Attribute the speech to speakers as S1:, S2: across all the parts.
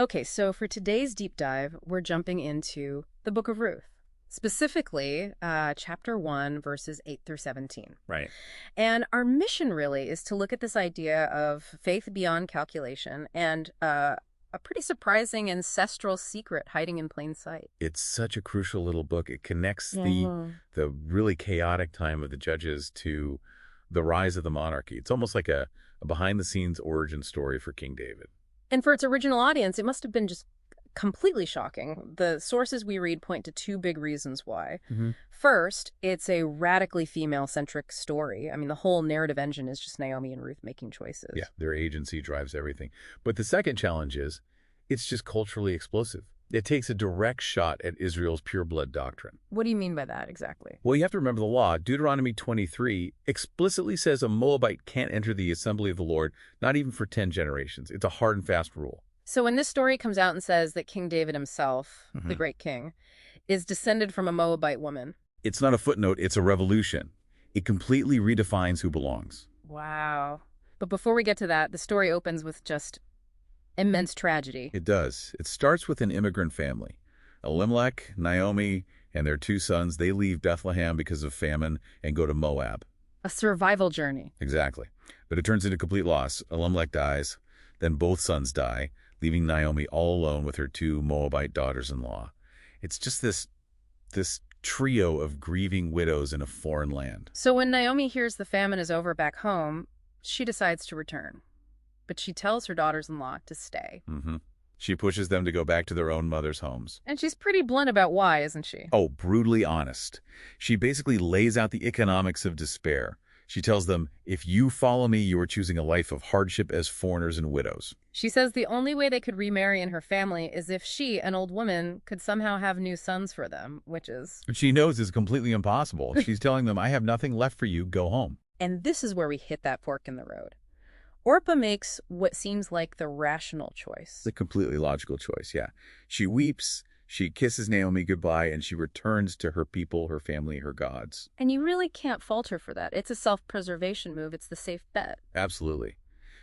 S1: Okay, so for today's deep dive, we're jumping into the Book of Ruth, specifically chapter 1, verses 8 through 17.
S2: Right.
S1: And our mission really is to look at this idea of faith beyond calculation and a pretty surprising ancestral secret hiding in plain sight.
S2: It's such a crucial little book. It connects the
S1: Mhm.
S2: the really chaotic time of the judges to the rise of the monarchy. It's almost like a behind-the-scenes origin story for King David.
S1: And for its original audience, it must have been just completely shocking. The sources we read point to two big reasons why.
S2: Hmm.
S1: First, it's a radically female-centric story. I mean, the whole narrative engine is just Naomi and Ruth making choices.
S2: Yeah, their agency drives everything. But the second challenge is it's just culturally explosive. It takes a direct shot at Israel's pure-blood doctrine.
S1: What do you mean by that exactly?
S2: Well, you have to remember the law. Deuteronomy 23 explicitly says a Moabite can't enter the assembly of the Lord, not even for 10 generations. It's a hard and fast rule.
S1: So when this story comes out and says that King David himself, the
S2: Mhm.
S1: great king, is descended from a Moabite woman.
S2: It's not a footnote, it's a revolution. It completely redefines who belongs.
S1: Wow. But before we get to that, the story opens with just immense tragedy.
S2: It does. It starts with an immigrant family. Elimelech, Naomi, and their two sons, they leave Bethlehem because of famine and go to Moab.
S1: A survival journey.
S2: Exactly. But it turns into complete loss. Elimelech dies, then both sons die, leaving Naomi all alone with her two Moabite daughters-in-law. It's just this trio of grieving widows in a foreign land.
S1: So when Naomi hears the famine is over back home, she decides to return. But she tells her daughters-in-law to stay.
S2: She pushes them to go back to their own mother's homes.
S1: And she's pretty blunt about why, isn't she?
S2: Oh, brutally honest. She basically lays out the economics of despair. She tells them, if you follow me, you are choosing a life of hardship as foreigners and widows.
S1: She says the only way they could remarry in her family is if she, an old woman, could somehow have new sons for them, which is...
S2: But she knows is completely impossible. She's telling them, I have nothing left for you, go home.
S1: And this is where we hit that fork in the road. Orpah makes what seems like the rational choice.
S2: It's a completely logical choice, yeah. She weeps, she kisses Naomi goodbye, and she returns to her people, her family, her gods.
S1: And you really can't fault her for that. It's a self-preservation move. It's the safe bet.
S2: Absolutely.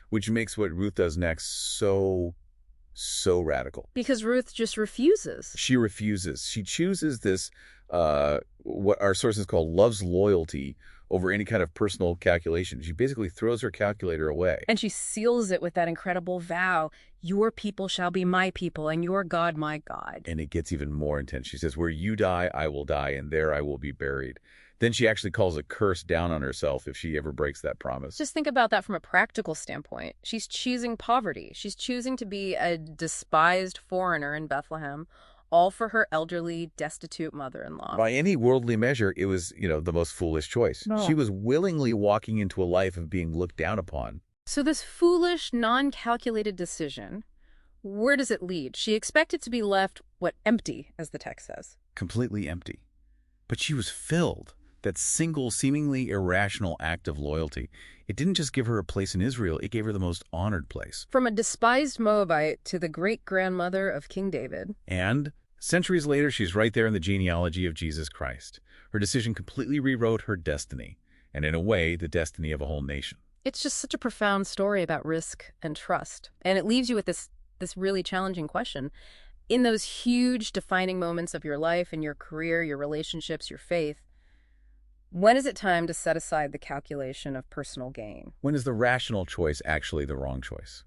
S2: Which makes what Ruth does next so radical.
S1: Because Ruth just refuses.
S2: She refuses. She chooses this, what our sources call love's loyalty over any kind of personal calculation. She basically throws her calculator away.
S1: And she seals it with that incredible vow, your people shall be my people, and your God my God.
S2: And it gets even more intense. She says, where you die, I will die, and there I will be buried. Then she actually calls a curse down on herself if she ever breaks that promise.
S1: Just think about that from a practical standpoint. She's choosing poverty. She's choosing to be a despised foreigner in Bethlehem, all for her elderly, destitute mother-in-law.
S2: By any worldly measure, it was, the most foolish choice.
S1: No.
S2: She was willingly walking into a life of being looked down upon.
S1: So this foolish, non-calculated decision, where does it lead? She expected to be left, empty, as the text says.
S2: Completely empty. But she was filled. That single, seemingly irrational act of loyalty, it didn't just give her a place in Israel, it gave her the most honored place.
S1: From a despised Moabite to the great-grandmother of King David.
S2: And centuries later, she's right there in the genealogy of Jesus Christ. Her decision completely rewrote her destiny, and in a way, the destiny of a whole nation.
S1: It's just such a profound story about risk and trust. And it leaves you with this really challenging question. In those huge defining moments of your life and your career, your relationships, your faith, when is it time to set aside the calculation of personal gain?
S2: When is the rational choice actually the wrong choice?